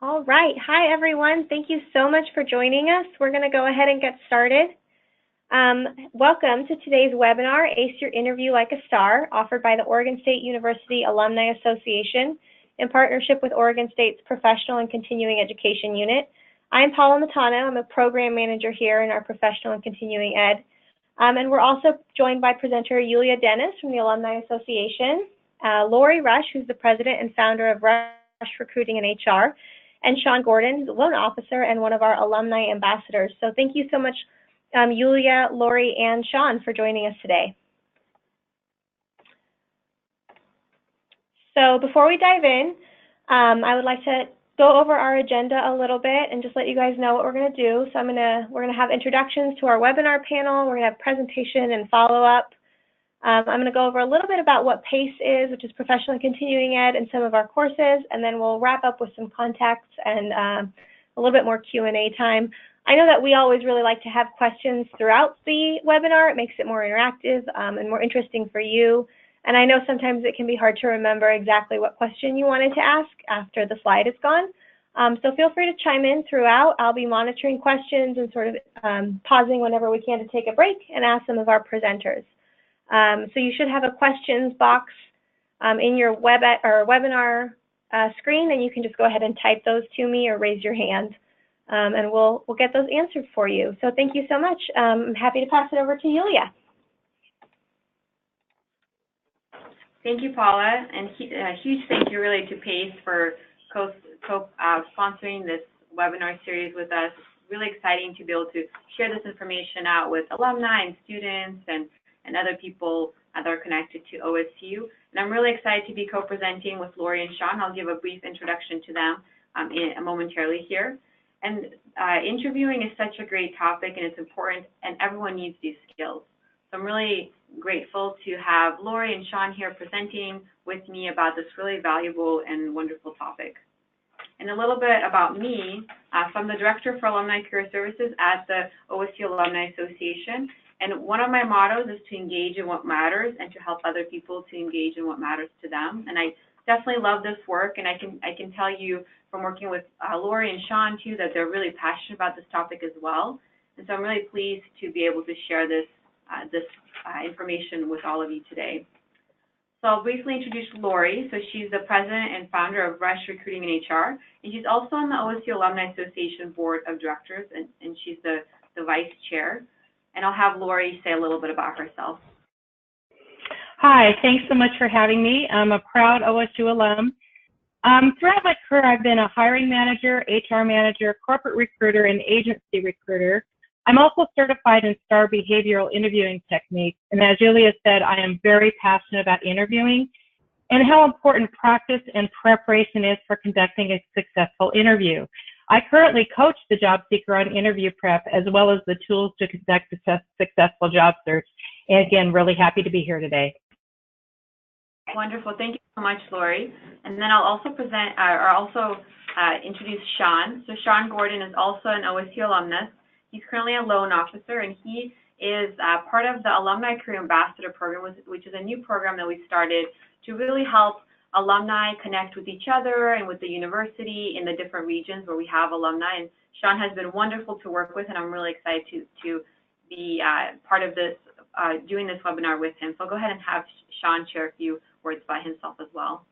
All right. Hi, everyone. Thank you so much for joining us. We're going to go ahead and get started. Welcome to today's webinar, Ace Your Interview Like a Star, offered by the Oregon State University Alumni Association in partnership with Oregon State's Professional and Continuing Education Unit. I'm Paula Matano. I'm a program manager here in our Professional and Continuing Ed. And we're also joined by presenter Yuliya Dennis from the Alumni Association, Lori Rush, who's the president and founder of Rush Recruiting and HR, and Sean Gordon, the loan officer and one of our alumni ambassadors. So thank you so much, Yuliya, Lori, and Sean for joining us today. So before we dive in, I would like to go over our agenda a little bit and just let you guys know what we're going to do. So we're going to have introductions to our webinar panel. We're going to have presentation and follow-up. I'm going to go over a little bit about what PACE is, which is Professional and Continuing Ed, and some of our courses, and then we'll wrap up with some contacts and a little bit more Q&A time. I know that we always really like to have questions throughout the webinar. It makes it more interactive and more interesting for you. And I know sometimes it can be hard to remember exactly what question you wanted to ask after the slide is gone. So feel free to chime in throughout. I'll be monitoring questions and sort of pausing whenever we can to take a break and ask some of our presenters. So you should have a questions box in your webinar screen, and you can just go ahead and type those to me or raise your hand, and we'll get those answered for you. So thank you so much. I'm happy to pass it over to Yuliya. Thank you, Paula, and a huge thank you really to PACE for sponsoring this webinar series with us. It's really exciting to be able to share this information out with alumni and students and other people that are connected to OSU. And I'm really excited to be co-presenting with Lori and Sean. I'll give a brief introduction to them momentarily here. And interviewing is such a great topic, and it's important, and everyone needs these skills. So I'm really grateful to have Lori and Sean here presenting with me about this really valuable and wonderful topic. And a little bit about me. So I'm the Director for Alumni Career Services at the OSU Alumni Association. And one of my mottos is to engage in what matters and to help other people to engage in what matters to them. And I definitely love this work, and I can tell you from working with Lori and Sean too that they're really passionate about this topic as well. And so I'm really pleased to be able to share this information with all of you today. So I'll briefly introduce Lori. So she's the president and founder of Rush Recruiting and HR, and she's also on the OSU Alumni Association Board of Directors, and she's the vice chair. And I'll have Lori say a little bit about herself. Hi, thanks so much for having me. I'm a proud OSU alum. Throughout my career, I've been a hiring manager, HR manager, corporate recruiter, and agency recruiter. I'm also certified in STAR behavioral interviewing techniques. And as Yuliya said, I am very passionate about interviewing and how important practice and preparation is for conducting a successful interview. I currently coach the job seeker on interview prep, as well as the tools to conduct a successful job search. And again, really happy to be here today. Wonderful. Thank you so much, Lori. And then I'll also introduce Sean. So Sean Gordon is also an OSU alumnus. He's currently a loan officer, and he is part of the Alumni Career Ambassador Program, which is a new program that we started to really help alumni connect with each other and with the university in the different regions where we have alumni. And Sean has been wonderful to work with, and I'm really excited to be part of this, doing this webinar with him. So I'll go ahead and have Sean share a few words by himself as well.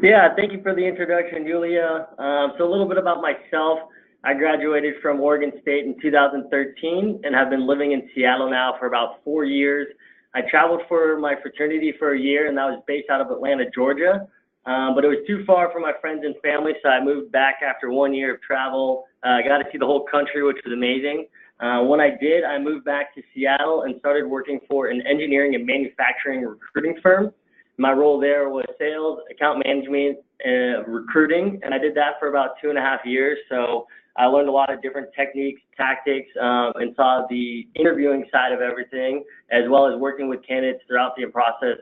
Yeah, thank you for the introduction, Yuliya. So a little bit about myself. I graduated from Oregon State in 2013 and have been living in Seattle now for about 4 years. I traveled for my fraternity for a year, and that was based out of Atlanta, Georgia. But it was too far for my friends and family, so I moved back after 1 year of travel. I got to see the whole country, which was amazing. When I did, I moved back to Seattle and started working for an engineering and manufacturing recruiting firm. My role there was sales, account management, and recruiting, and I did that for about 2.5 years. So I learned a lot of different techniques, tactics, and saw the interviewing side of everything, as well as working with candidates throughout the process,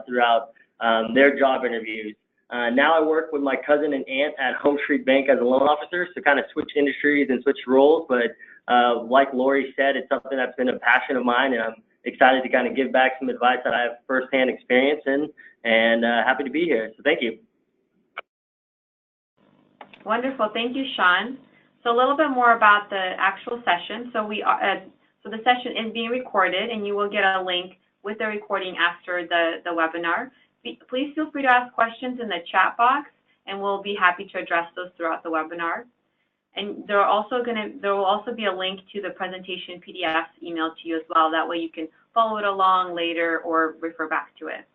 throughout their job interviews. Now I work with my cousin and aunt at Home Street Bank as a loan officer, so kind of switch industries and switch roles. But like Lori said, it's something that's been a passion of mine, and I'm excited to kind of give back some advice that I have firsthand experience in, and happy to be here. So thank you. Wonderful. Thank you, Sean. So a little bit more about the actual session. So the session is being recorded, and you will get a link with the recording after the webinar. Please feel free to ask questions in the chat box, and we'll be happy to address those throughout the webinar. And there will also be a link to the presentation PDFs emailed to you as well. That way you can follow it along later or refer back to it.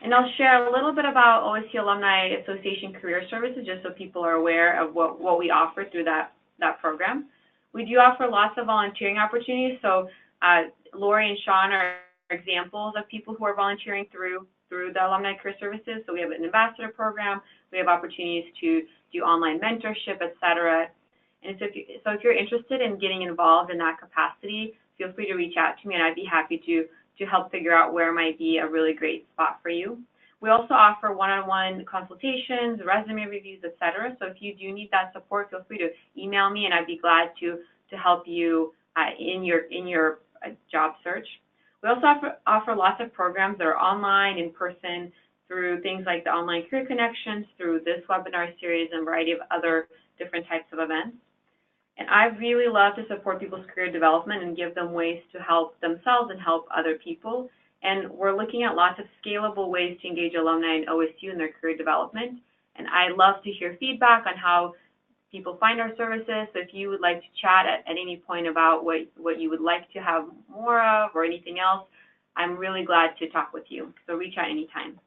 And I'll share a little bit about OSU Alumni Association Career Services, just so people are aware of what we offer through that program. We do offer lots of volunteering opportunities. So Lori and Sean are examples of people who are volunteering through the Alumni Career Services. So we have an ambassador program. We have opportunities to do online mentorship, et cetera. And so if you're interested in getting involved in that capacity, feel free to reach out to me, and I'd be happy to help figure out where might be a really great spot for you. We also offer one-on-one consultations, resume reviews, et cetera. So if you do need that support, feel free to email me, and I'd be glad to help you in your job search. We also offer lots of programs that are online, in person, through things like the Online Career Connections, through this webinar series, and a variety of other different types of events. And I really love to support people's career development and give them ways to help themselves and help other people. And we're looking at lots of scalable ways to engage alumni in OSU in their career development. And I love to hear feedback on how people find our services. So if you would like to chat at any point about what you would like to have more of or anything else, I'm really glad to talk with you. So reach out anytime.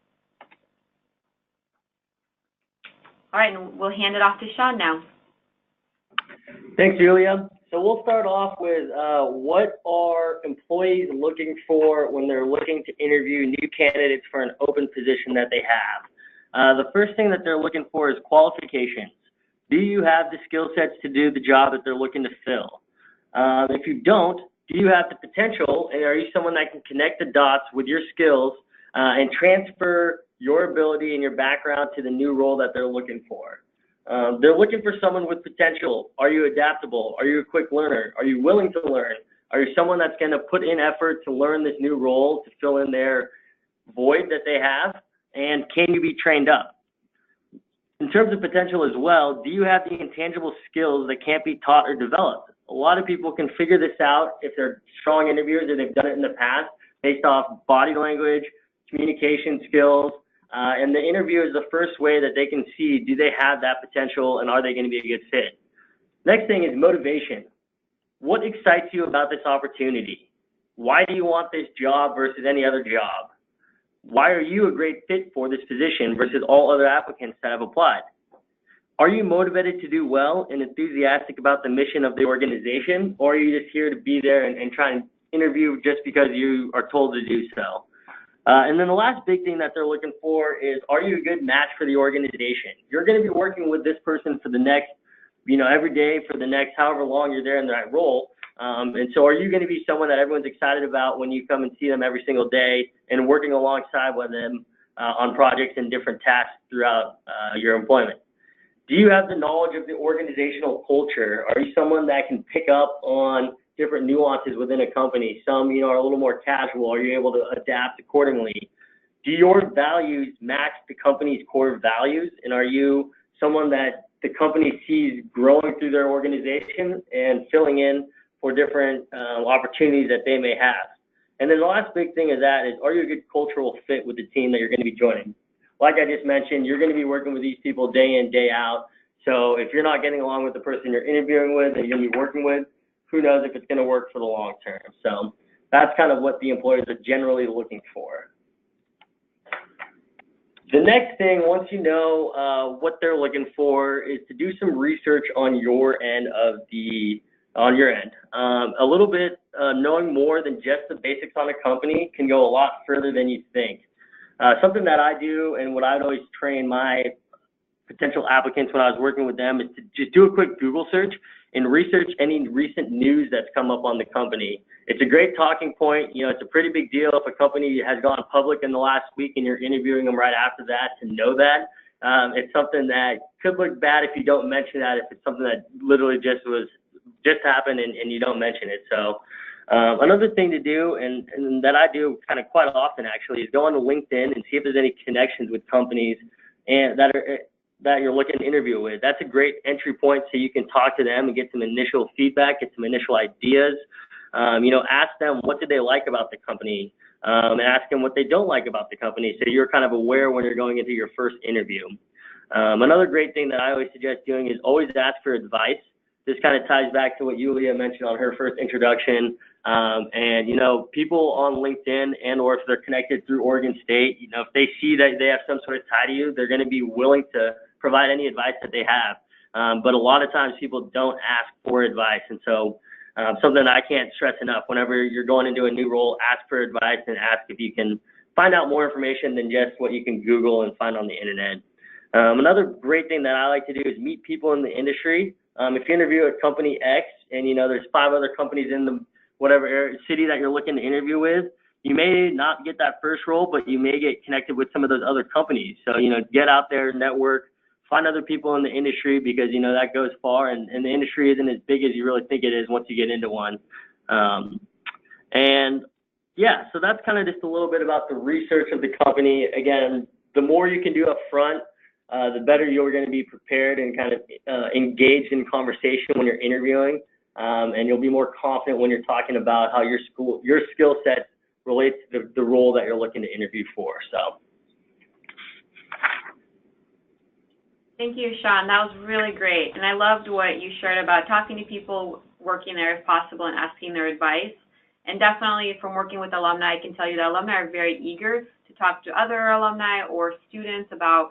All right, and we'll hand it off to Sean now. Thanks, Yuliya. So we'll start off with what are employees looking for when they're looking to interview new candidates for an open position that they have. The first thing that they're looking for is qualifications. Do you have the skill sets to do the job that they're looking to fill? If you don't, do you have the potential, and are you someone that can connect the dots with your skills and transfer your ability and your background to the new role that they're looking for? They're looking for someone with potential. Are you adaptable? Are you a quick learner? Are you willing to learn? Are you someone that's going to put in effort to learn this new role, to fill in their void that they have? And can you be trained up? In terms of potential as well, do you have the intangible skills that can't be taught or developed? A lot of people can figure this out if they're strong interviewers and they've done it in the past based off body language, communication skills, and the interview is the first way that they can see, do they have that potential and are they going to be a good fit? Next thing is motivation. What excites you about this opportunity? Why do you want this job versus any other job? Why are you a great fit for this position versus all other applicants that have applied? Are you motivated to do well and enthusiastic about the mission of the organization, or are you just here to be there and try and interview just because you are told to do so? And then the last big thing that they're looking for is, are you a good match for the organization? You're going to be working with this person for the next, every day for the next however long you're there in that role. And so are you going to be someone that everyone's excited about when you come and see them every single day and working alongside with them on projects and different tasks throughout your employment? Do you have the knowledge of the organizational culture? Are you someone that can pick up on different nuances within a company? Some, are a little more casual. Are you able to adapt accordingly? Do your values match the company's core values? And are you someone that the company sees growing through their organization and filling in for different opportunities that they may have? And then the last big thing is are you a good cultural fit with the team that you're going to be joining? Like I just mentioned, you're going to be working with these people day in, day out. So if you're not getting along with the person you're interviewing with and you're going to be working with, who knows if it's going to work for the long term. So that's kind of what the employers are generally looking for. The next thing, once you know what they're looking for, is to do some research on your end a little bit knowing more than just the basics on a company can go a lot further than you think. Something that I do and what I'd always train my potential applicants when I was working with them is to just do a quick Google search and research any recent news that's come up on the company. It's a great talking point. It's a pretty big deal if a company has gone public in the last week and you're interviewing them right after that to know that. It's something that could look bad if you don't mention that, if it's something that literally just happened and you don't mention it. So another thing to do, and that I do kind of quite often actually, is go on to LinkedIn and see if there's any connections with companies and that you're looking to interview with. That's a great entry point so you can talk to them and get some initial feedback, get some initial ideas. Ask them what did they like about the company, and ask them what they don't like about the company, so you're kind of aware when you're going into your first interview. Another great thing that I always suggest doing is always ask for advice. This kind of ties back to what Yuliya mentioned on her first introduction. People on LinkedIn and or if they're connected through Oregon State, if they see that they have some sort of tie to you, they're going to be willing to provide any advice that they have. But a lot of times people don't ask for advice. And so something I can't stress enough, whenever you're going into a new role, ask for advice and ask if you can find out more information than just what you can Google and find on the internet. Another great thing that I like to do is meet people in the industry. If you interview at company X and, there's 5 other companies in the whatever area, city that you're looking to interview with, you may not get that first role, but you may get connected with some of those other companies. So, get out there, network, find other people in the industry because, that goes far and the industry isn't as big as you really think it is once you get into one. So that's kind of just a little bit about the research of the company. Again, the more you can do up front, the better you're going to be prepared and kind of engaged in conversation when you're interviewing, and you'll be more confident when you're talking about how your skill set relates to the role that you're looking to interview for. So. Thank you, Sean. That was really great, and I loved what you shared about talking to people working there if possible and asking their advice. And definitely from working with alumni, I can tell you that alumni are very eager to talk to other alumni or students about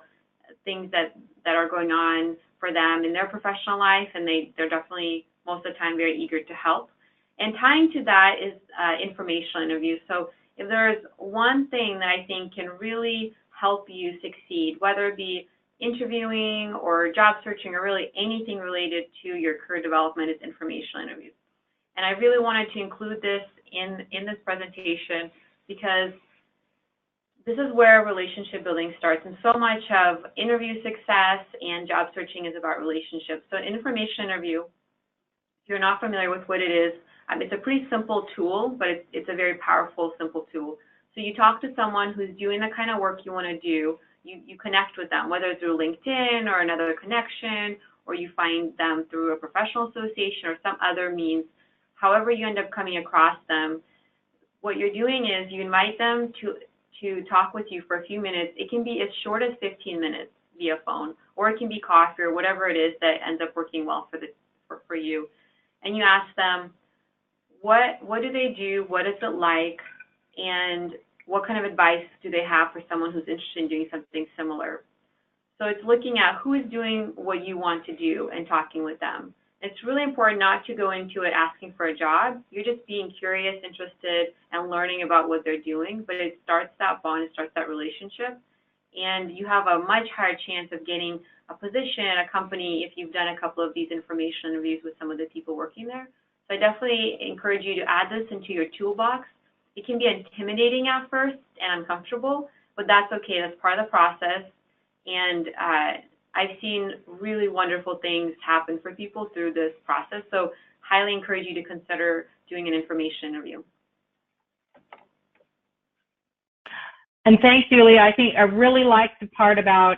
things that are going on for them in their professional life, and they're definitely most of the time very eager to help. And tying to that is informational interviews. So if there's one thing that I think can really help you succeed, whether it be interviewing or job searching or really anything related to your career development, is informational interviews. And I really wanted to include this in this presentation because this is where relationship building starts, and so much of interview success and job searching is about relationships. So an information interview, if you're not familiar with what it is, it's a pretty simple tool, but it's a very powerful, simple tool. So you talk to someone who's doing the kind of work you want to do, you connect with them, whether through LinkedIn or another connection, or you find them through a professional association or some other means. However you end up coming across them, what you're doing is you invite them to talk with you for a few minutes. It can be as short as 15 minutes via phone, or it can be coffee or whatever it is that ends up working well for you. And you ask them, what do they do, what is it like, and what kind of advice do they have for someone who's interested in doing something similar. So it's looking at who is doing what you want to do and talking with them. It's really important not to go into it asking for a job. You're just being curious, interested, and learning about what they're doing, but it starts that bond, it starts that relationship, and you have a much higher chance of getting a position at a company if you've done a couple of these information interviews with some of the people working there. So I definitely encourage you to add this into your toolbox. It can be intimidating at first and uncomfortable, but that's okay. That's part of the process, and I've seen really wonderful things happen for people through this process, so highly encourage you to consider doing an information interview. And thanks, Yuliya. I think I really like the part about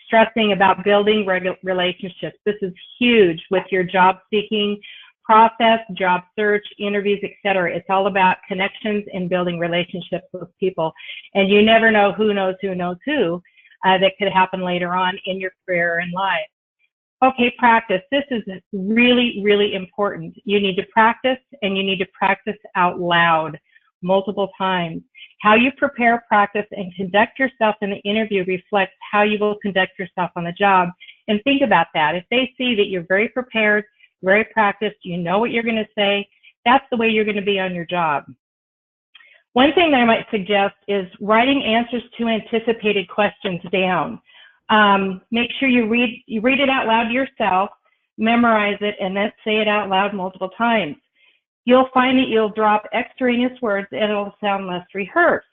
stressing about building relationships. This is huge with your job seeking process, job search, interviews, etc. It's all about connections and building relationships with people. And you never know who knows who knows who. That could happen later on in your career and life. Okay, practice. This is really, really important. You need to practice, and you need to practice out loud multiple times. How you prepare, practice, and conduct yourself in the interview reflects how you will conduct yourself on the job. And think about that. If they see that you're very prepared, very practiced, you know what you're going to say, that's the way you're going to be on your job. One thing that I might suggest is writing answers to anticipated questions down. Make sure you read it out loud yourself, memorize it, and then say it out loud multiple times. You'll find that you'll drop extraneous words and it'll sound less rehearsed.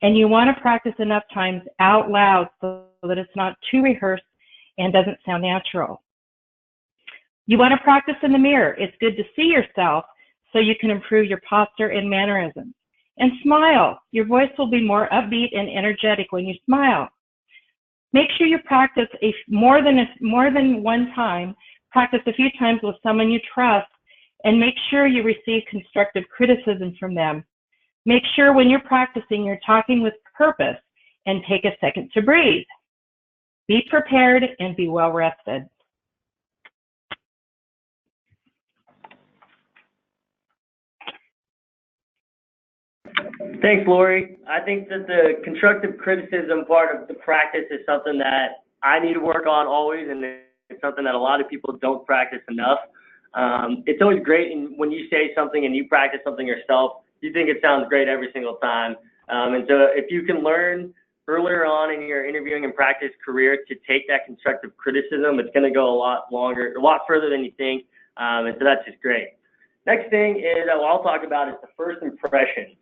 And you want to practice enough times out loud so that it's not too rehearsed and doesn't sound natural. You want to practice in the mirror. It's good to see yourself so you can improve your posture and mannerisms. And smile. Your voice will be more upbeat and energetic when you smile. Make sure you practice more than one time. Practice a few times with someone you trust, and make sure you receive constructive criticism from them. Make sure when you're practicing, you're talking with purpose, and take a second to breathe. Be prepared and be well rested. Thanks, Lori. I think that the constructive criticism part of the practice is something that I need to work on always, and it's something that a lot of people don't practice enough. It's always great when you say something and you practice something yourself, you think it sounds great every single time. And so if you can learn earlier on in your interviewing and practice career to take that constructive criticism, it's going to go a lot further than you think. And so that's just great. Next thing is I'll talk about is the first impression.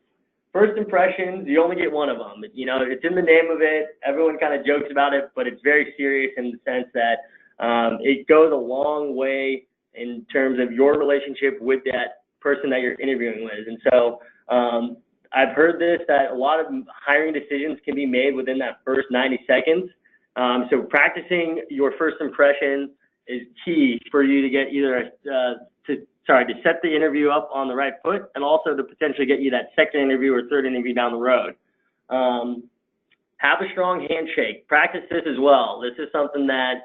First impressions, you only get one of them. You know, it's in the name of it. Everyone kind of jokes about it, but it's very serious in the sense that it goes a long way in terms of your relationship with that person that you're interviewing with. And so I've heard this, that a lot of hiring decisions can be made within that first 90 seconds. So practicing your first impression is key for you to get either to set the interview up on the right foot, and also to potentially get you that second interview or third interview down the road. Have a strong handshake. Practice this as well. This is something that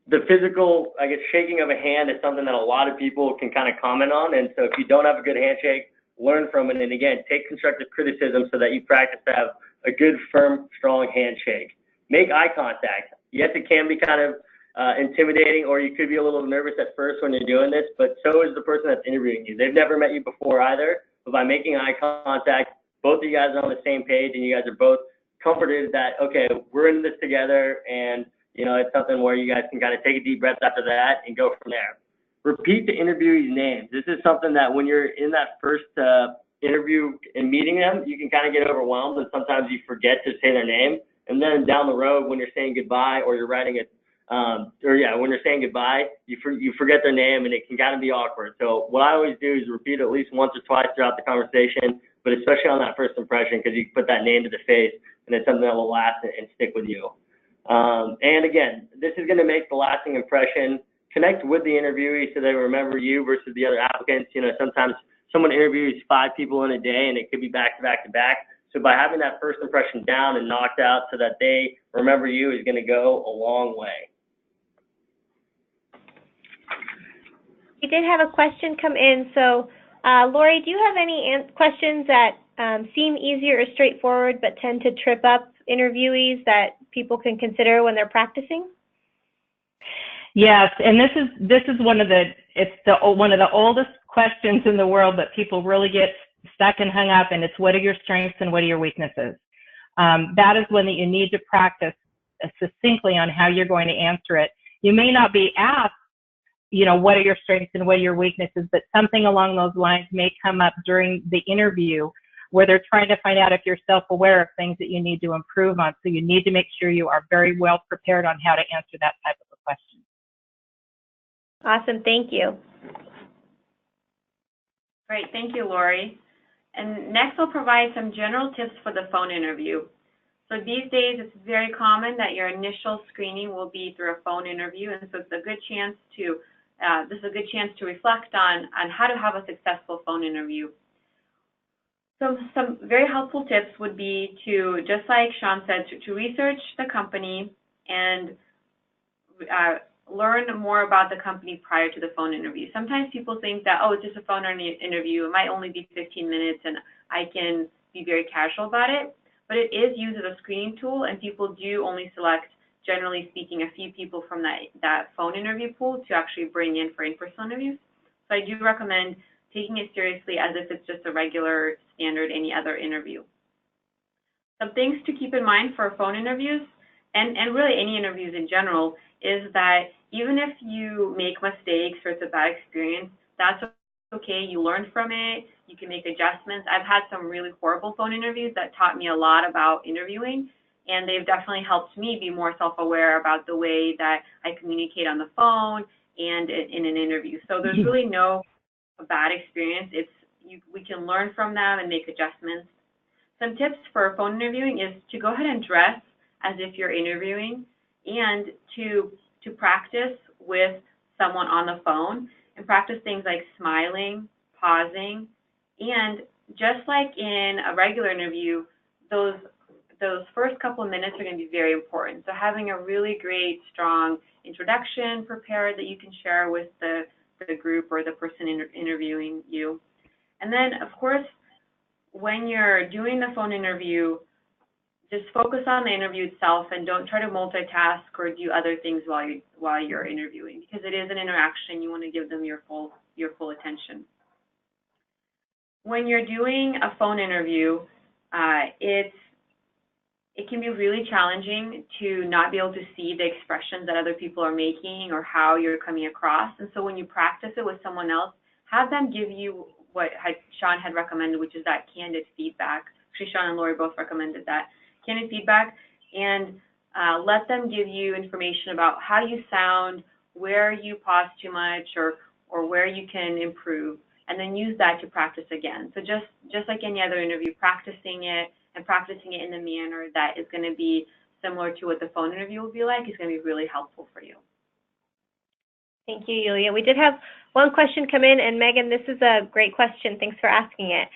the physical, I guess, shaking of a hand is something that a lot of people can kind of comment on. And so if you don't have a good handshake, learn from it. And again, take constructive criticism so that you practice to have a good, firm, strong handshake. Make eye contact. Yes, it can be kind of intimidating, or you could be a little nervous at first when you're doing this, but so is the person that's interviewing you. They've never met you before either, but by making eye contact, both of you guys are on the same page, and you guys are both comforted that, okay, we're in this together, and you know, it's something where you guys can kind of take a deep breath after that and go from there. Repeat the interviewee's names. This is something that when you're in that first interview and meeting them, you can kind of get overwhelmed, and sometimes you forget to say their name, and then down the road when you're saying goodbye, or you're writing when you're saying goodbye, you forget their name, and it can kind of be awkward. So what I always do is repeat at least once or twice throughout the conversation, but especially on that first impression, because you can put that name to the face, and it's something that will last and stick with you. And again, this is going to make the lasting impression. Connect with the interviewee so they remember you versus the other applicants. You know, sometimes someone interviews 5 people in a day, and it could be back to back to back. So by having that first impression down and knocked out so that they remember you is going to go a long way. We did have a question come in. So, Lori, do you have any questions that seem easier or straightforward but tend to trip up interviewees that people can consider when they're practicing? Yes, and this is one of the oldest questions in the world that people really get stuck and hung up, and it's what are your strengths and what are your weaknesses? That is one that you need to practice succinctly on how you're going to answer it. You may not be asked, you know, what are your strengths and what are your weaknesses, but something along those lines may come up during the interview where they're trying to find out if you're self-aware of things that you need to improve on. So you need to make sure you are very well prepared on how to answer that type of a question. Awesome, thank you. Great, thank you, Lori. And next, I'll provide some general tips for the phone interview. So these days, it's very common that your initial screening will be through a phone interview, and so it's a good chance to reflect on how to have a successful phone interview. So some very helpful tips would be to, just like Sean said, to research the company and learn more about the company prior to the phone interview. Sometimes people think that, oh, it's just a phone interview, it might only be 15 minutes and I can be very casual about it, but it is used as a screening tool, and people do only select, generally speaking, a few people from that phone interview pool to actually bring in for in-person interviews. So I do recommend taking it seriously as if it's just a regular, standard, any other interview. Some things to keep in mind for phone interviews, and really any interviews in general, is that even if you make mistakes or it's a bad experience, that's okay. You learn from it. You can make adjustments. I've had some really horrible phone interviews that taught me a lot about interviewing, and they've definitely helped me be more self-aware about the way that I communicate on the phone and in an interview. So there's really no bad experience. We can learn from them and make adjustments. Some tips for phone interviewing is to go ahead and dress as if you're interviewing, and to practice with someone on the phone and practice things like smiling, pausing, and just like in a regular interview, those first couple of minutes are going to be very important. So having a really great, strong introduction prepared that you can share with the group or the person interviewing you. And then, of course, when you're doing the phone interview, just focus on the interview itself and don't try to multitask or do other things while you're interviewing, because it is an interaction. You want to give them your full attention. When you're doing a phone interview, it can be really challenging to not be able to see the expressions that other people are making or how you're coming across. And so when you practice it with someone else, have them give you what Sean had recommended, which is that candid feedback. Actually, Sean and Lori both recommended that. Candid feedback, and let them give you information about how you sound, where you pause too much, or where you can improve, and then use that to practice again. So just like any other interview, practicing it in a manner that is going to be similar to what the phone interview will be like is going to be really helpful for you. Thank you, Yuliya. We did have one question come in, and Megan, this is a great question. Thanks for asking it.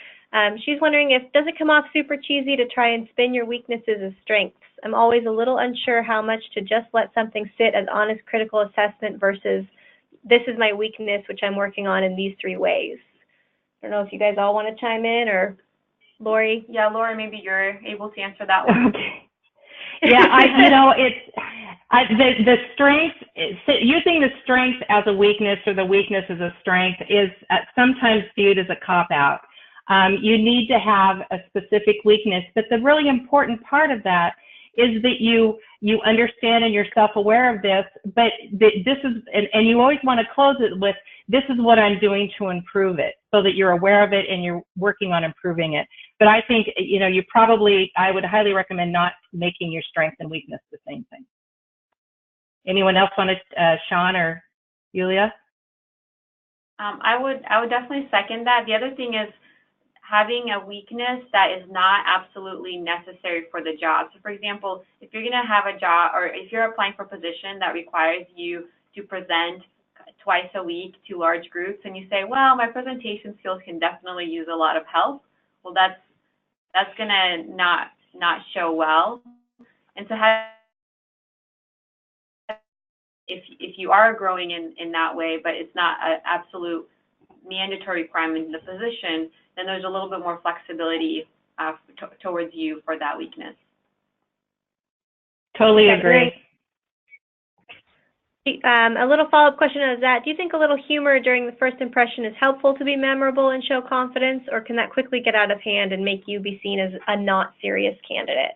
She's wondering does it come off super cheesy to try and spin your weaknesses as strengths? I'm always a little unsure how much to just let something sit as honest critical assessment versus this is my weakness, which I'm working on in these 3 ways. I don't know if you guys all want to chime in, or Lori? Yeah, Lori, maybe you're able to answer that one. Okay. Yeah, the strength, using the strength as a weakness or the weakness as a strength is sometimes viewed as a cop-out. You need to have a specific weakness, but the really important part of that is that you understand and you're self-aware of this, but this is, and you always want to close it with, this is what I'm doing to improve it, so that you're aware of it and you're working on improving it. But I think, I would highly recommend not making your strength and weakness the same thing. Anyone else want to, Sean or Yuliya? I would definitely second that. The other thing is having a weakness that is not absolutely necessary for the job. So for example, if you're going to have a job, or if you're applying for a position that requires you to present twice a week to large groups, and you say, well, my presentation skills can definitely use a lot of help, well, that's going to not show well. And so if you are growing in that way, but it's not an absolute mandatory requirement in the position, then there's a little bit more flexibility towards you for that weakness. Totally agree. A little follow-up question is that, do you think a little humor during the first impression is helpful to be memorable and show confidence, or can that quickly get out of hand and make you be seen as a not serious candidate?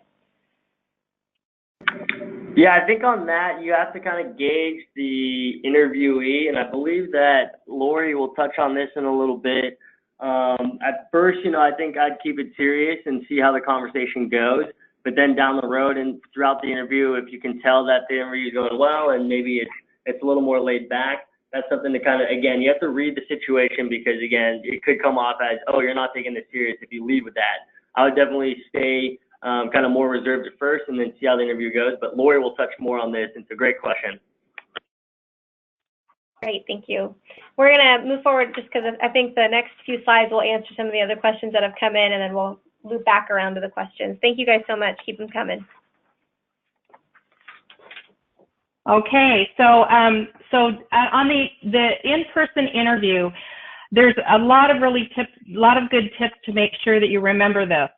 Yeah, I think on that, you have to kind of gauge the interviewee, and I believe that Lori will touch on this in a little bit. At first, I think I'd keep it serious and see how the conversation goes, but then down the road and throughout the interview, if you can tell that the interview is going well and maybe it's a little more laid back, that's something to kind of, again, you have to read the situation, because, again, it could come off as, oh, you're not taking this serious if you lead with that. I would definitely stay kind of more reserved at first and then see how the interview goes. But Lori will touch more on this. It's a great question. Great, thank you. We're going to move forward just because I think the next few slides will answer some of the other questions that have come in, and then we'll loop back around to the questions. Thank you guys so much. Keep them coming. Okay, so on the in-person interview, there's a lot of good tips to make sure that you remember this.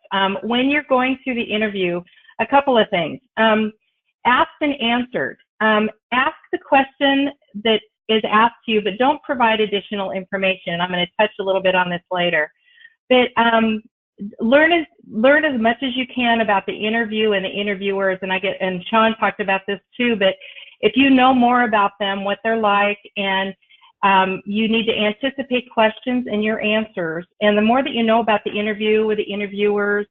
When you're going through the interview, a couple of things. Asked and answered. Ask the question that is asked to you, but don't provide additional information. I'm going to touch a little bit on this later. But learn as much as you can about the interview and the interviewers, and Sean talked about this too, but if you know more about them, what they're like, and you need to anticipate questions and your answers. And the more that you know about the interview with the interviewers,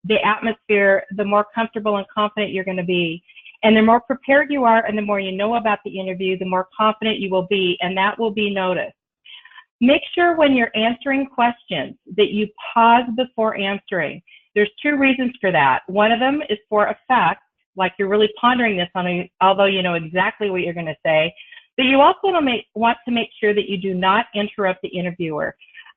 the atmosphere, the more comfortable and confident you're going to be. And the more prepared you are and the more you know about the interview, the more confident you will be, and that will be noticed. Make sure when you're answering questions that you pause before answering. There's 2 reasons for that. One of them is for effect, like you're really pondering this on although you know exactly what you're going to say. But you also want to make sure that you do not interrupt the interviewer.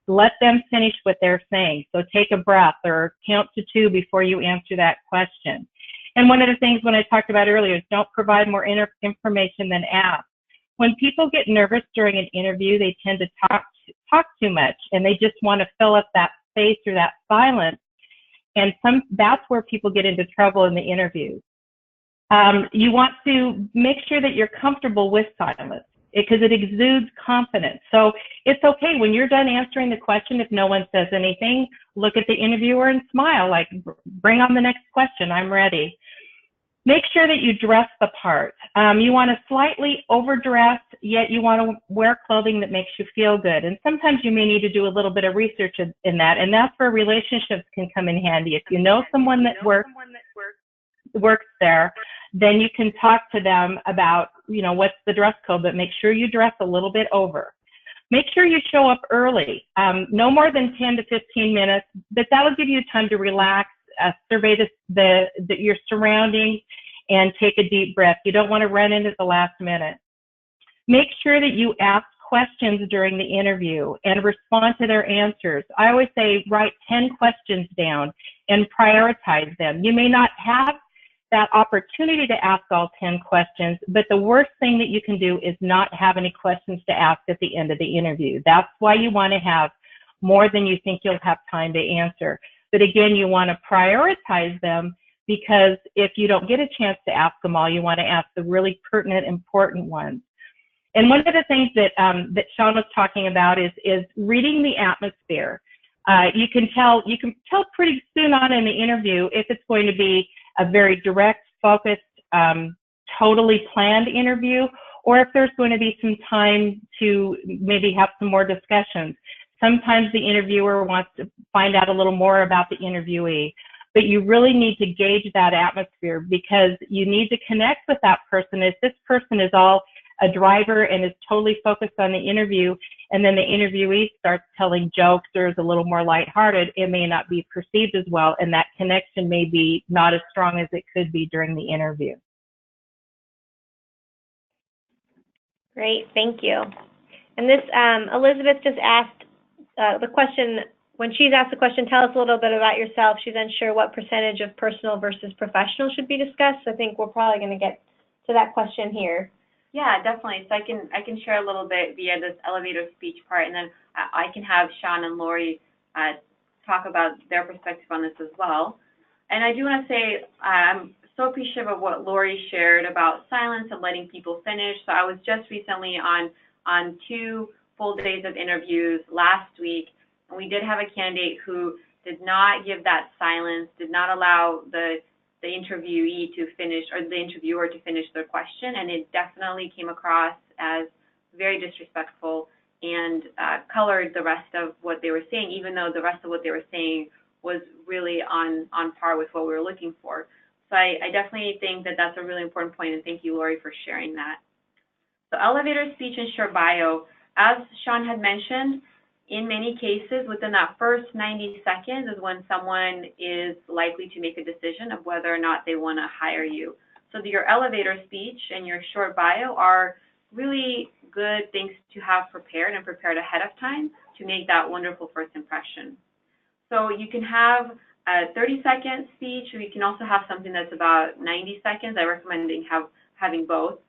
Let them finish what they're saying. So take a breath or count to 2 before you answer that question. And one of the things when I talked about earlier is don't provide more information than ask. When people get nervous during an interview, they tend to talk too much, and they just want to fill up that space or that silence. And that's where people get into trouble in the interview. You want to make sure that you're comfortable with silence because it exudes confidence. So it's okay when you're done answering the question, if no one says anything, look at the interviewer and smile, like, bring on the next question, I'm ready. Make sure that you dress the part. You want to slightly overdress, yet you want to wear clothing that makes you feel good. And sometimes you may need to do a little bit of research in that, and that's where relationships can come in handy. If you know someone that works there, then you can talk to them about, you know, what's the dress code, but make sure you dress a little bit over. Make sure you show up early, no more than 10 to 15 minutes, but that'll give you time to relax, survey your surroundings, and take a deep breath. You don't want to run in at the last minute. Make sure that you ask questions during the interview and respond to their answers. I always say write 10 questions down and prioritize them. You may not have that opportunity to ask all 10 questions, but the worst thing that you can do is not have any questions to ask at the end of the interview. That's why you want to have more than you think you'll have time to answer. But again, you want to prioritize them, because if you don't get a chance to ask them all, you want to ask the really pertinent, important ones. And one of the things that Sean was talking about is reading the atmosphere. You can tell pretty soon on in the interview if it's going to be a very direct, focused, totally planned interview, or if there's going to be some time to maybe have some more discussions. Sometimes the interviewer wants to find out a little more about the interviewee, but you really need to gauge that atmosphere, because you need to connect with that person. If this person is all a driver and is totally focused on the interview, and then the interviewee starts telling jokes or is a little more lighthearted, it may not be perceived as well, and that connection may be not as strong as it could be during the interview. Great, thank you. And this, Elizabeth just asked the question, when she's asked the question, tell us a little bit about yourself. She's unsure what percentage of personal versus professional should be discussed. So I think we're probably going to get to that question here. Yeah, definitely. So I can share a little bit via this elevator speech part, and then I can have Sean and Lori talk about their perspective on this as well. And I do want to say I'm so appreciative of what Lori shared about silence and letting people finish. So I was just recently on 2 full days of interviews last week, and we did have a candidate who did not give that silence, did not allow the interviewee to finish, or the interviewer to finish their question, and it definitely came across as very disrespectful and colored the rest of what they were saying, even though the rest of what they were saying was really on par with what we were looking for. So I definitely think that that's a really important point, and thank you, Lori, for sharing that. So elevator speech and short bio, as Sean had mentioned, in many cases, within that first 90 seconds is when someone is likely to make a decision of whether or not they want to hire you. So your elevator speech and your short bio are really good things to have prepared and prepared ahead of time to make that wonderful first impression. So you can have a 30-second speech, or you can also have something that's about 90 seconds. I recommend having both.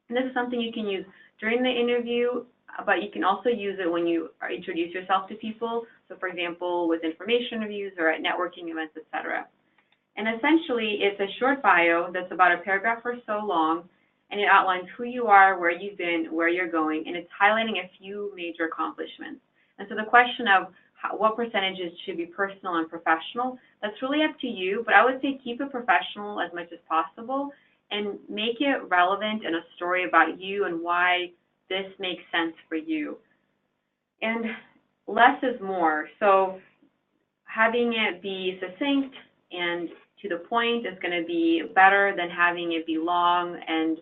And this is something you can use during the interview, but you can also use it when you introduce yourself to people. So for example, with information interviews or at networking events, etc. And essentially, it's a short bio that's about a paragraph or so long, and it outlines who you are, where you've been, where you're going, and it's highlighting a few major accomplishments. And so the question of what percentages should be personal and professional, that's really up to you, but I would say keep it professional as much as possible and make it relevant and a story about you and why this makes sense for you. And less is more. So having it be succinct and to the point is going to be better than having it be long and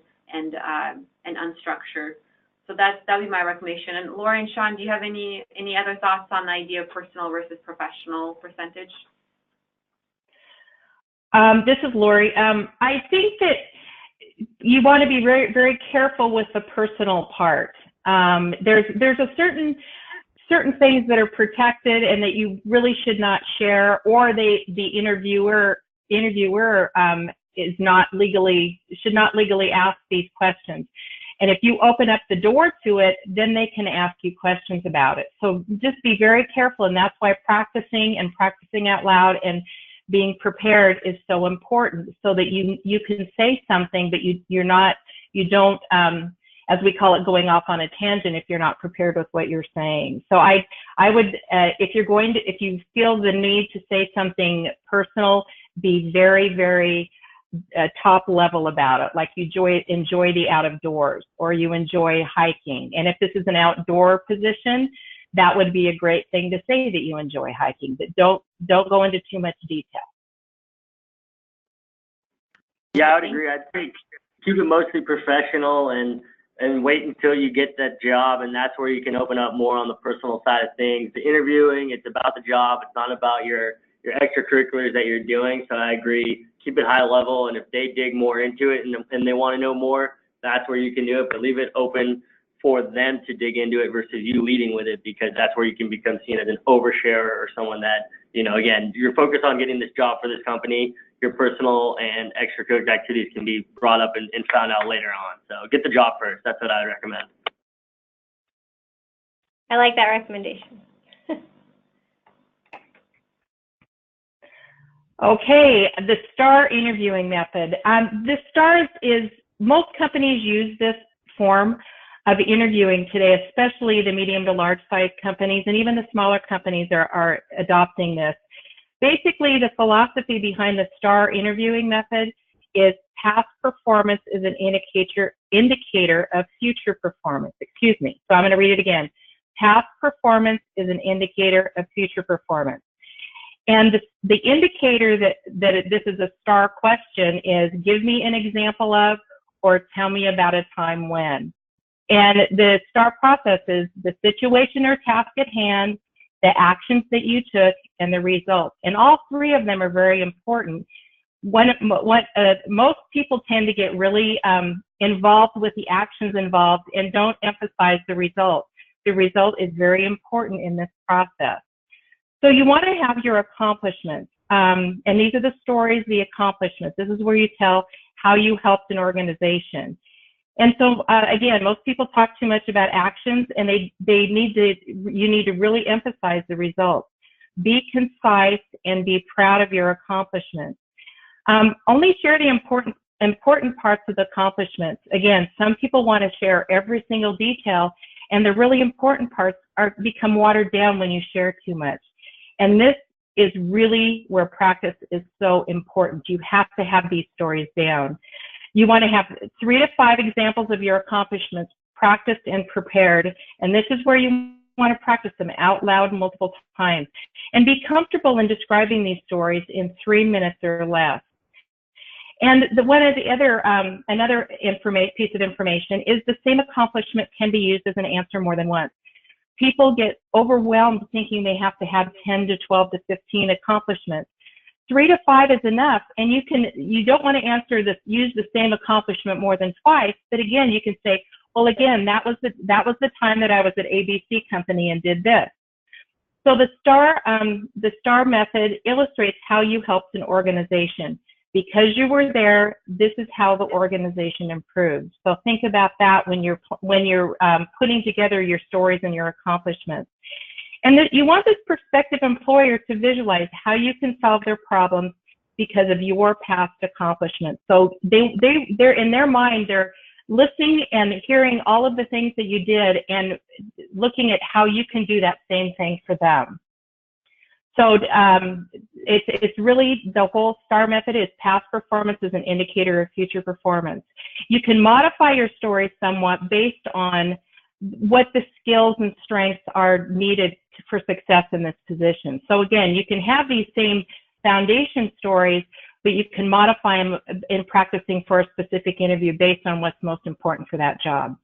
unstructured. So that would be my recommendation. And Lori and Sean, do you have any other thoughts on the idea of personal versus professional percentage? This is Lori. I think that you want to be very, very careful with the personal part. There's a certain things that are protected and that you really should not share, or the interviewer should not legally ask these questions. And if you open up the door to it, then they can ask you questions about it. So just be very careful, and that's why practicing out loud and being prepared is so important, so that you can say something, but you don't, as we call it, going off on a tangent if you're not prepared with what you're saying. So I would, if you feel the need to say something personal, be very, very top level about it, like you enjoy the out of doors, or you enjoy hiking. And if this is an outdoor position, that would be a great thing to say, that you enjoy hiking, but don't go into too much detail. Yeah, I would agree. I'd say keep it mostly professional and wait until you get that job, and that's where you can open up more on the personal side of things. The interviewing, it's about the job. It's not about your extracurriculars that you're doing. So I agree. Keep it high level, and if they dig more into it and they want to know more, that's where you can do it. But leave it open for them to dig into it versus you leading with it, because that's where you can become seen as an oversharer or someone that, again, you're focused on getting this job for this company. Your personal and extracurricular activities can be brought up and found out later on. So get the job first. That's what I would recommend. I like that recommendation. Okay, the STAR interviewing method. The STARS is, most companies use this form of interviewing today, especially the medium to large size companies, and even the smaller companies are adopting this. Basically, the philosophy behind the STAR interviewing method is past performance is an indicator of future performance. Excuse me. So I'm going to read it again. Past performance is an indicator of future performance. And the indicator that this is a STAR question is, give me an example of, or tell me about a time when. And the STAR process is the situation or task at hand, the actions that you took, and the results. And all three of them are very important. Most people tend to get really involved with the actions involved and don't emphasize the result. The result is very important in this process. So you want to have your accomplishments. And these are the stories, the accomplishments. This is where you tell how you helped an organization. And so, again, most people talk too much about actions, and you need to really emphasize the results. Be concise and be proud of your accomplishments. Only share the important parts of the accomplishments. Again, some people want to share every single detail, and the really important parts become watered down when you share too much. And this is really where practice is so important. You have to have these stories down. You want to have 3 to 5 examples of your accomplishments practiced and prepared, and this is where you want to practice them out loud multiple times. And be comfortable in describing these stories in 3 minutes or less. And another piece of information is the same accomplishment can be used as an answer more than once. People get overwhelmed thinking they have to have 10 to 12 to 15 accomplishments. 3 to 5 is enough, and you don't want to use the same accomplishment more than twice. But again, you can say, well, again, that was the time that I was at ABC company and did this. So the STAR method illustrates how you helped an organization. Because you were there, this is how the organization improved. So think about that when you're putting together your stories and your accomplishments. And you want this prospective employer to visualize how you can solve their problems because of your past accomplishments. So they're in their mind, they're listening and hearing all of the things that you did and looking at how you can do that same thing for them. So it's really, the whole STAR method is past performance is an indicator of future performance. You can modify your story somewhat based on what the skills and strengths are needed for success in this position. So again, you can have these same foundation stories, but you can modify them in practicing for a specific interview based on what's most important for that job.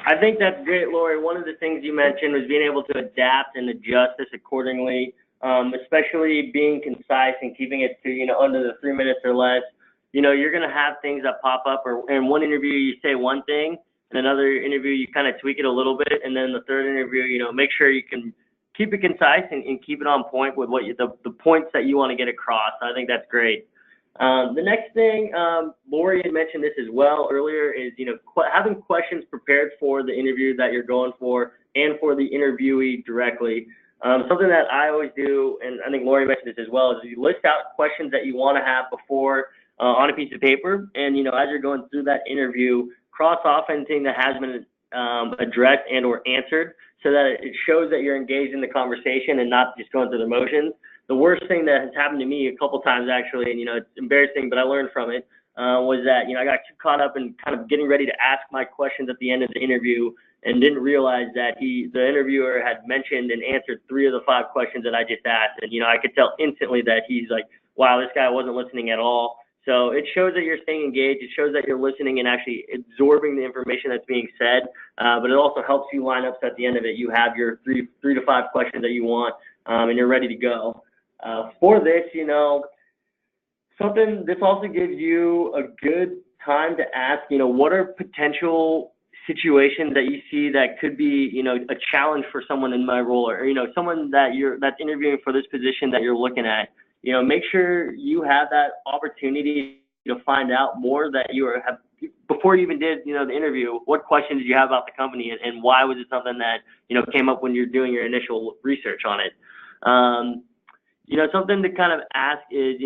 I think that's great, Lori. One of the things you mentioned was being able to adapt and adjust this accordingly, especially being concise and keeping it to, under the 3 minutes or less. You're going to have things that pop up, or in one interview you say one thing, in another interview you kind of tweak it a little bit, and then the third interview, make sure you can keep it concise and keep it on point with what the points that you want to get across. I think that's great. The next thing, Lori had mentioned this as well earlier, is having questions prepared for the interview that you're going for and for the interviewee directly. Something that I always do, and I think Lori mentioned this as well, is you list out questions that you want to have before on a piece of paper, and as you're going through that interview, cross off anything that has been addressed and or answered, so that it shows that you're engaged in the conversation and not just going through the motions. The worst thing that has happened to me a couple times actually, and it's embarrassing, but I learned from it, was that I got too caught up in kind of getting ready to ask my questions at the end of the interview and didn't realize that the interviewer had mentioned and answered 3 of the 5 questions that I just asked, and I could tell instantly that he's like, wow, this guy wasn't listening at all. So it shows that you're staying engaged. It shows that you're listening and actually absorbing the information that's being said. But it also helps you line up so at the end of it you have your 3 to 5 questions that you want, and you're ready to go. For this, this also gives you a good time to ask, what are potential situations that you see that could be, a challenge for someone in my role, or, someone that's interviewing for this position that you're looking at. Make sure you have that opportunity to find out more that have before you even did, the interview. What questions did you have about the company, and why was it something that, came up when you're doing your initial research on it? Something to kind of ask is,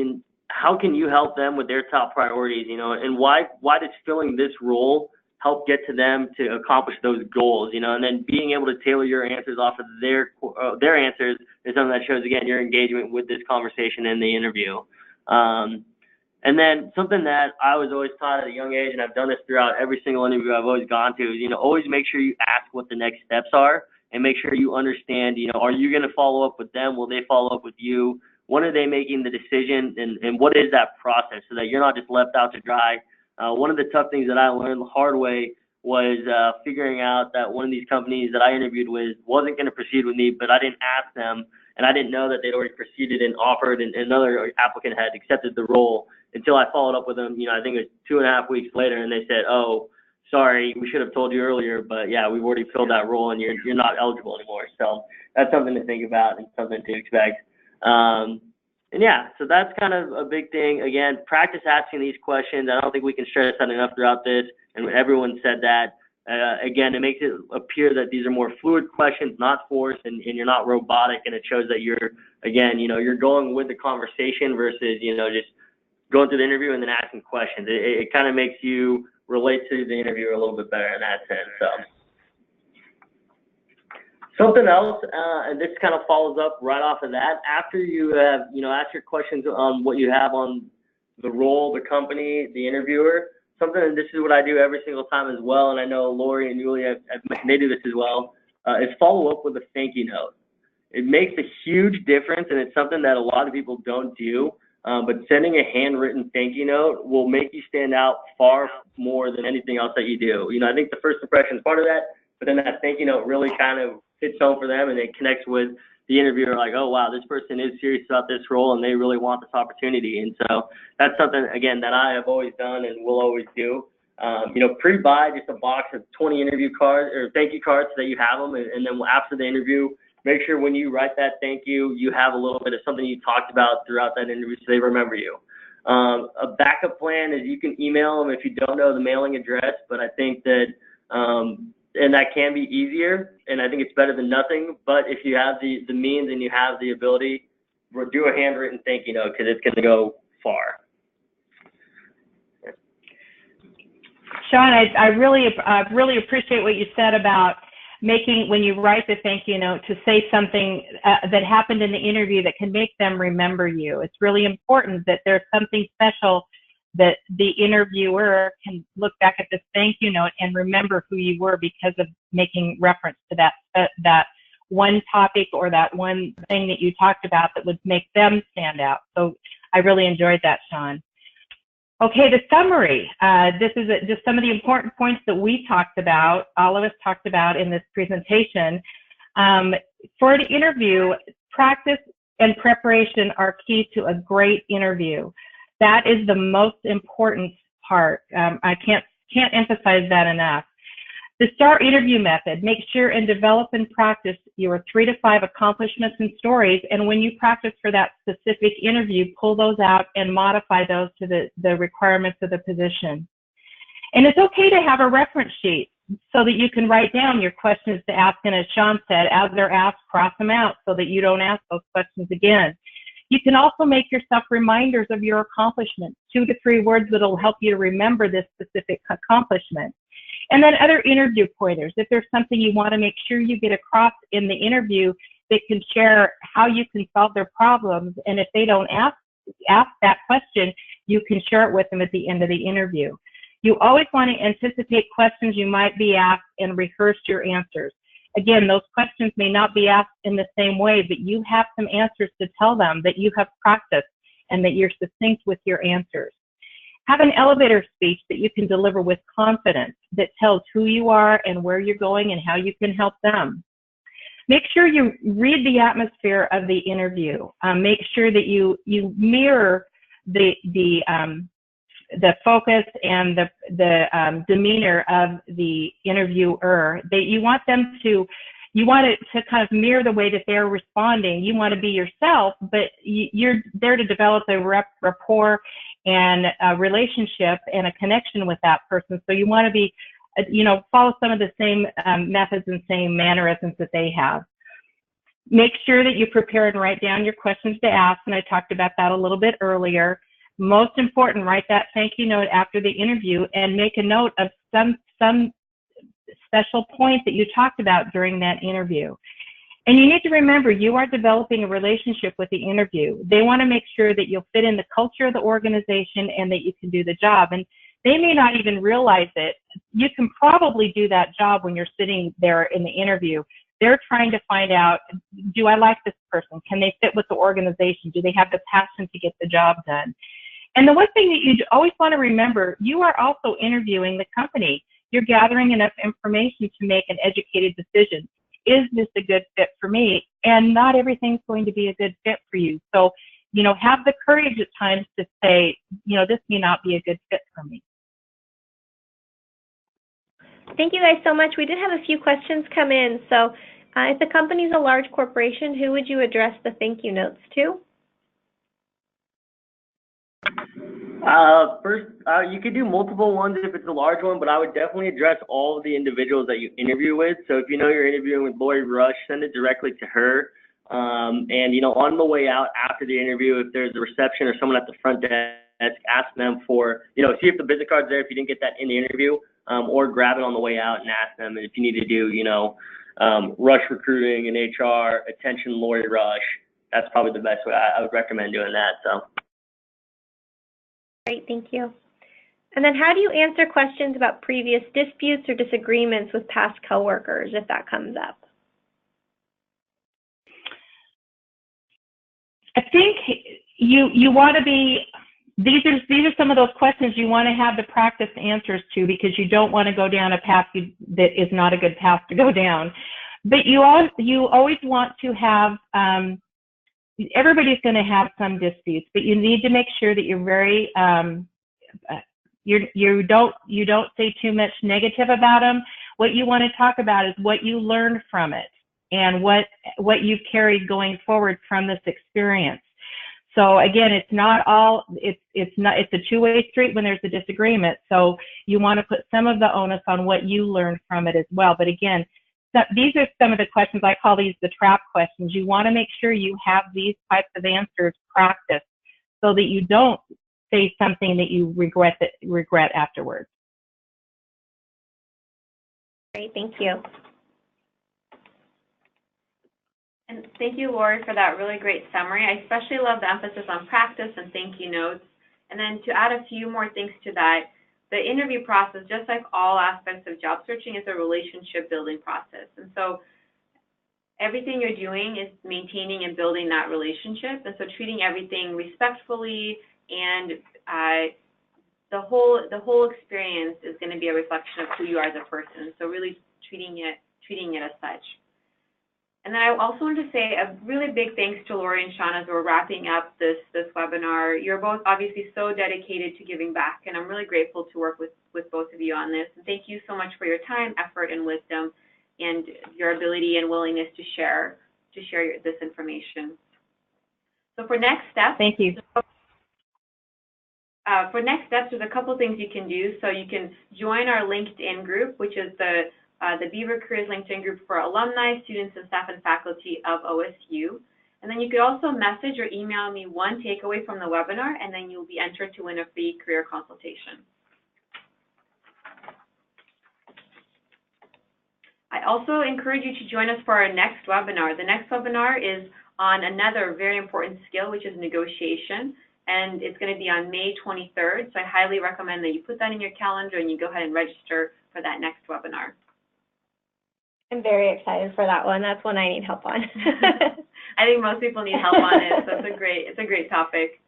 how can you help them with their top priorities, and why does filling this role help get to them to accomplish those goals, and then being able to tailor your answers off of their answers is something that shows, again, your engagement with this conversation in the interview. And then something that I was always taught at a young age, and I've done this throughout every single interview I've always gone to, is, always make sure you ask what the next steps are, and make sure you understand, are you going to follow up with them? Will they follow up with you? When are they making the decision, and what is that process, so that you're not just left out to dry? One of the tough things that I learned the hard way was figuring out that one of these companies that I interviewed with wasn't going to proceed with me, but I didn't ask them, and I didn't know that they'd already proceeded and offered, and another applicant had accepted the role, until I followed up with them, I think it was 2.5 weeks later, and they said, oh, sorry, we should have told you earlier, but yeah, we've already filled that role, and you're not eligible anymore. So that's something to think about and something to expect. And yeah, so that's kind of a big thing. Again, practice asking these questions. I don't think we can stress that enough throughout this, and everyone said that. Again, it makes it appear that these are more fluid questions, not forced, and you're not robotic, and it shows that you're, again, you're going with the conversation versus, just going through the interview and then asking questions. It kind of makes you relate to the interviewer a little bit better in that sense. So something else, and this kind of follows up right off of that, after you have, asked your questions on what you have on the role, the company, the interviewer, something, and this is what I do every single time as well, and I know Lori and Yuliya, they do this as well, is follow up with a thank you note. It makes a huge difference, and it's something that a lot of people don't do. But sending a handwritten thank you note will make you stand out far more than anything else that you do. I think the first impression is part of that, but then that thank you note really kind of hits home for them, and it connects with the interviewer, like, oh, wow, this person is serious about this role, and they really want this opportunity. And so that's something, again, that I have always done and will always do. Pre-buy just a box of 20 interview cards or thank you cards so that you have them, and then after the interview, make sure when you write that thank you, you have a little bit of something you talked about throughout that interview so they remember you. A backup plan is you can email them if you don't know the mailing address, but I think that, and that can be easier, and I think it's better than nothing, but if you have the means and you have the ability, do a handwritten thank you note, because it's going to go far. Sean, I really appreciate what you said about making, when you write the thank you note, to say something that happened in the interview that can make them remember you. It's really important that there's something special that the interviewer can look back at this thank you note and remember who you were because of making reference to that one topic or that one thing that you talked about that would make them stand out. So I really enjoyed that, Sean. Okay, the summary. This is just some of the important points that we talked about, all of us talked about in this presentation. For an interview, practice and preparation are key to a great interview. That is the most important part. I can't emphasize that enough. The STAR interview method, make sure and develop and practice your 3 to 5 accomplishments and stories, and when you practice for that specific interview, pull those out and modify those to the requirements of the position. And it's okay to have a reference sheet so that you can write down your questions to ask, and as Sean said, as they're asked, cross them out so that you don't ask those questions again. You can also make yourself reminders of your accomplishments, 2 to 3 words that will help you to remember this specific accomplishment. And then other interview pointers. If there's something you want to make sure you get across in the interview, they can share how you can solve their problems. And if they don't ask that question, you can share it with them at the end of the interview. You always want to anticipate questions you might be asked and rehearse your answers. Again, those questions may not be asked in the same way, but you have some answers to tell them that you have practiced and that you're succinct with your answers. Have an elevator speech that you can deliver with confidence that tells who you are and where you're going and how you can help them. Make sure you read the atmosphere of the interview. Make sure that you mirror the focus and the demeanor of the interviewer. You want it to kind of mirror the way that they're responding. You want to be yourself, but you're there to develop a rapport and a relationship and a connection with that person. So you want to be, follow some of the same methods and same mannerisms that they have. Make sure that you prepare and write down your questions to ask, and I talked about that a little bit earlier. Most important, write that thank you note after the interview and make a note of some special points that you talked about during that interview. And you need to remember, you are developing a relationship with the interview. They want to make sure that you'll fit in the culture of the organization and that you can do the job. And they may not even realize it. You can probably do that job when you're sitting there in the interview. They're trying to find out, do I like this person? Can they fit with the organization? Do they have the passion to get the job done? And the one thing that you always want to remember, you are also interviewing the company. You're gathering enough information to make an educated decision. Is this a good fit for me? And not everything's going to be a good fit for you. So, have the courage at times to say, this may not be a good fit for me. Thank you guys so much. We did have a few questions come in. So if the company's a large corporation, who would you address the thank you notes to? First, you could do multiple ones if it's a large one, but I would definitely address all of the individuals that you interview with. So if you know you're interviewing with Lori Rush, send it directly to her. And, on the way out after the interview, if there's a reception or someone at the front desk, ask them for, see if the visit card's there if you didn't get that in the interview, or grab it on the way out and ask them. And if you need to do, Rush recruiting and HR, attention Lori Rush, that's probably the best way. I would recommend doing that. So. Great, thank you. And then how do you answer questions about previous disputes or disagreements with past coworkers if that comes up? I think you want to be, these are some of those questions you want to have the practice answers to, because you don't want to go down a path that is not a good path to go down. But you always want to have, everybody's going to have some disputes, but you need to make sure that you're very, you don't say too much negative about them. What you want to talk about is what you learned from it and what you've carried going forward from this experience. So again, it's a two-way street when there's a disagreement. So you want to put some of the onus on what you learned from it as well. But again, these are some of the questions, I call these the trap questions. You want to make sure you have these types of answers practiced so that you don't say something that you regret afterwards. Great, thank you. And thank you, Lori, for that really great summary. I especially love the emphasis on practice and thank you notes. And then to add a few more things to that, the interview process, just like all aspects of job searching, is a relationship building process. And so everything you're doing is maintaining and building that relationship. And so treating everything respectfully and the whole experience is going to be a reflection of who you are as a person. So really treating it as such. And then I also want to say a really big thanks to Lori and Sean as we're wrapping up this webinar. You're both obviously so dedicated to giving back, and I'm really grateful to work with both of you on this. And thank you so much for your time, effort, and wisdom, and your ability and willingness to share this information. So for next steps, thank you. For next steps, there's a couple things you can do. So you can join our LinkedIn group, which is the Beaver Careers LinkedIn group for alumni, students, and staff and faculty of OSU. And then you could also message or email me one takeaway from the webinar, and then you'll be entered to win a free career consultation. I also encourage you to join us for our next webinar. The next webinar is on another very important skill, which is negotiation, and it's going to be on May 23rd. So I highly recommend that you put that in your calendar and you go ahead and register for that next webinar. I'm very excited for that one. That's one I need help on. I think most people need help on it, so it's a great topic.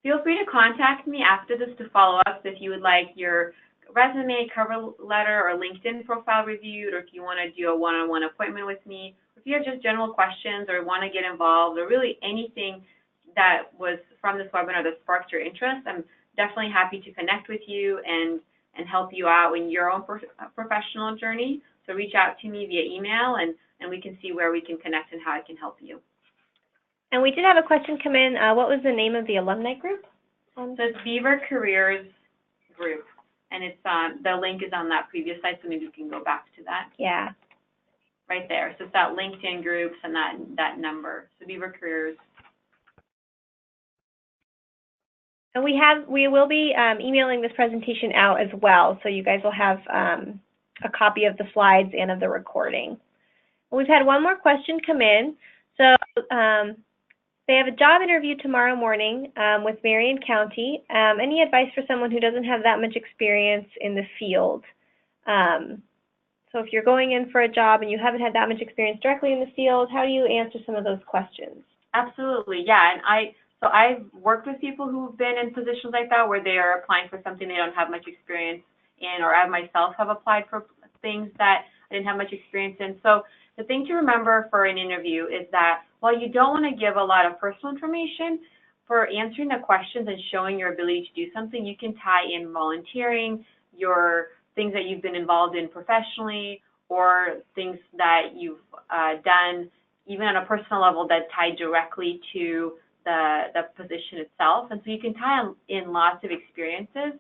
Feel free to contact me after this to follow up if you would like your resume, cover letter, or LinkedIn profile reviewed, or if you want to do a one-on-one appointment with me. If you have just general questions or want to get involved, or really anything that was from this webinar that sparked your interest, I'm definitely happy to connect with you and help you out in your own professional journey. So reach out to me via email, and we can see where we can connect and how I can help you. And we did have a question come in. What was the name of the alumni group? So it's Beaver Careers Group, and it's the link is on that previous slide, so maybe you can go back to that. Yeah. Right there. So it's that LinkedIn groups and that number. So Beaver Careers. And we will be emailing this presentation out as well, so you guys will have a copy of the slides and of the recording. We've had one more question come in. So they have a job interview tomorrow morning with Marion County. Any advice for someone who doesn't have that much experience in the field? So if you're going in for a job and you haven't had that much experience directly in the field, how do you answer some of those questions? Absolutely, yeah. And I've worked with people who've been in positions like that where they are applying for something they don't have much experience in, or I myself have applied for things that I didn't have much experience in. So the thing to remember for an interview is that while you don't want to give a lot of personal information, for answering the questions and showing your ability to do something, you can tie in volunteering, your things that you've been involved in professionally, or things that you've done even on a personal level that tie directly to the position itself. And so you can tie in lots of experiences.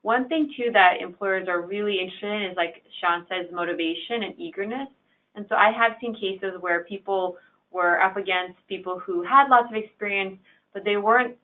One thing, too, that employers are really interested in is, like Sean says, motivation and eagerness. And so I have seen cases where people were up against people who had lots of experience, but they weren't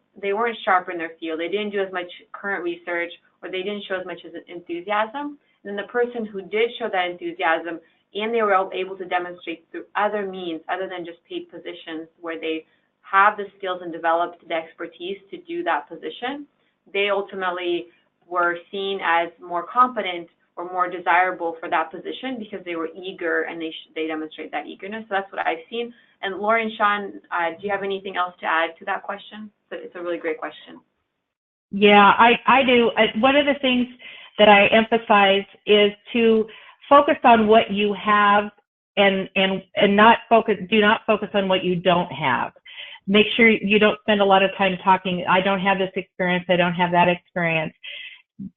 sharp in their field. They didn't do as much current research, or they didn't show as much enthusiasm. And then the person who did show that enthusiasm, and they were able to demonstrate through other means other than just paid positions where they have the skills and developed the expertise to do that position, they ultimately were seen as more competent or more desirable for that position because they were eager and they demonstrate that eagerness. So that's what I've seen. And Lori and Sean, do you have anything else to add to that question? It's a really great question. Yeah, I do. One of the things that I emphasize is to focus on what you have and do not focus on what you don't have. Make sure you don't spend a lot of time talking, I don't have this experience, I don't have that experience.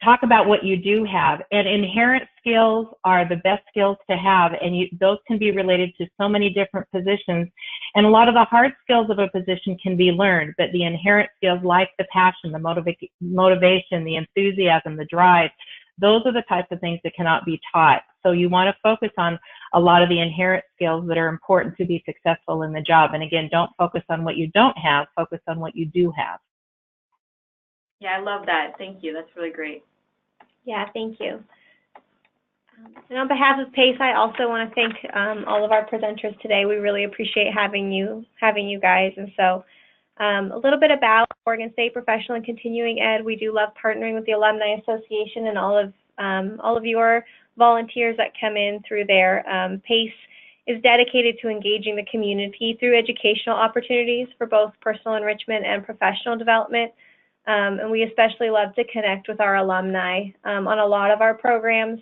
Talk about what you do have. And inherent skills are the best skills to have, and those can be related to so many different positions. And a lot of the hard skills of a position can be learned, but the inherent skills like the passion, the motivation, the enthusiasm, the drive, those are the types of things that cannot be taught. So you want to focus on a lot of the inherent skills that are important to be successful in the job. And again, don't focus on what you don't have, focus on what you do have. Yeah, I love that. Thank you. That's really great. Yeah, thank you. And on behalf of PACE, I also want to thank all of our presenters today. We really appreciate having you guys. And so a little bit about Oregon State Professional and Continuing Ed. We do love partnering with the Alumni Association and all of your volunteers that come in through there. PACE is dedicated to engaging the community through educational opportunities for both personal enrichment and professional development. and we especially love to connect with our alumni on a lot of our programs.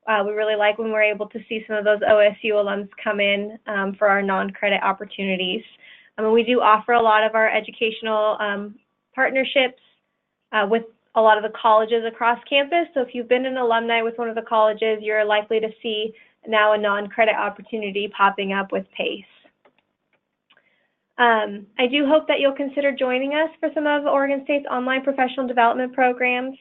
We really like when we're able to see some of those OSU alums come in for our non-credit opportunities. We do offer a lot of our educational partnerships with a lot of the colleges across campus. So if you've been an alumni with one of the colleges, you're likely to see now a non-credit opportunity popping up with PACE. I do hope that you'll consider joining us for some of Oregon State's online professional development programs.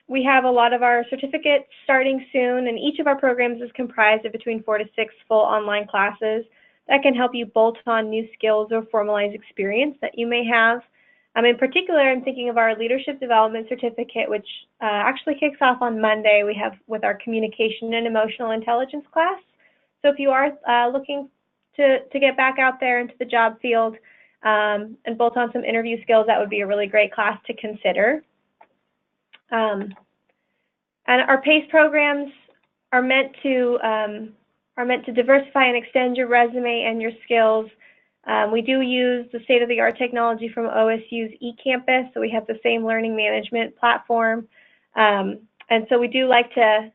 We have a lot of our certificates starting soon, and each of our programs is comprised of between 4 to 6 full online classes that can help you bolt on new skills or formalize experience that you may have. In particular, I'm thinking of our leadership development certificate, which actually kicks off on Monday. We have with our communication and emotional intelligence class. So if you are looking to get back out there into the job field and bolt on some interview skills, that would be a really great class to consider. And our PACE programs are meant to diversify and extend your resume and your skills. We do use the state-of-the-art technology from OSU's eCampus, so we have the same learning management platform. And so we do like to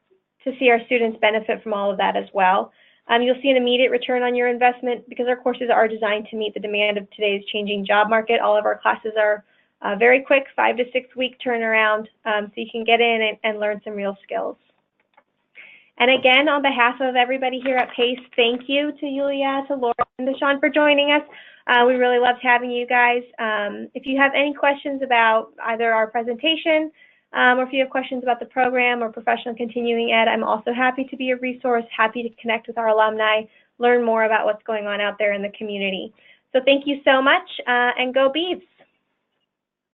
see our students benefit from all of that as well. You'll see an immediate return on your investment because our courses are designed to meet the demand of today's changing job market. All of our classes are very quick, 5 to 6 week turnaround, so you can get in and learn some real skills. And again, on behalf of everybody here at PACE, thank you to Yuliya, to Laura, and to Sean for joining us. We really loved having you guys. If you have any questions about either our presentation or if you have questions about the program or professional continuing ed, I'm also happy to be a resource, happy to connect with our alumni, learn more about what's going on out there in the community. So thank you so much, and go Beavs.